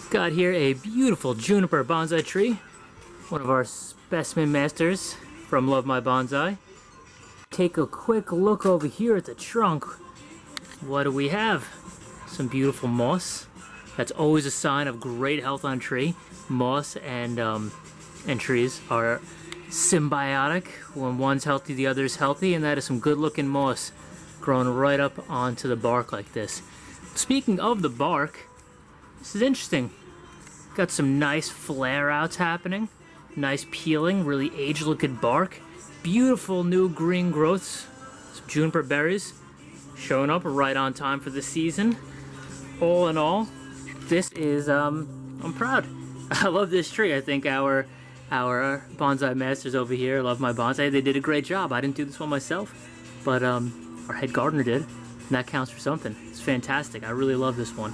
Got here a beautiful juniper bonsai tree, one of our specimen masters from Love My Bonsai. Take a quick look over here at the trunk. What do we have? Some beautiful moss. That's always a sign of great health on a tree. Moss and trees are symbiotic. When one's healthy, the other's healthy, and that is some good looking moss growing right up onto the bark like this. Speaking of the bark, this is interesting. Got some nice flare outs happening. Nice peeling, really aged looking bark. Beautiful new green growths. Some juniper berries showing up right on time for the season. All in all, this is, I'm proud. I love this tree. I think our bonsai masters over here, Love My Bonsai, they did a great job. I didn't do this one myself, but our head gardener did, and that counts for something. It's fantastic. I really love this one.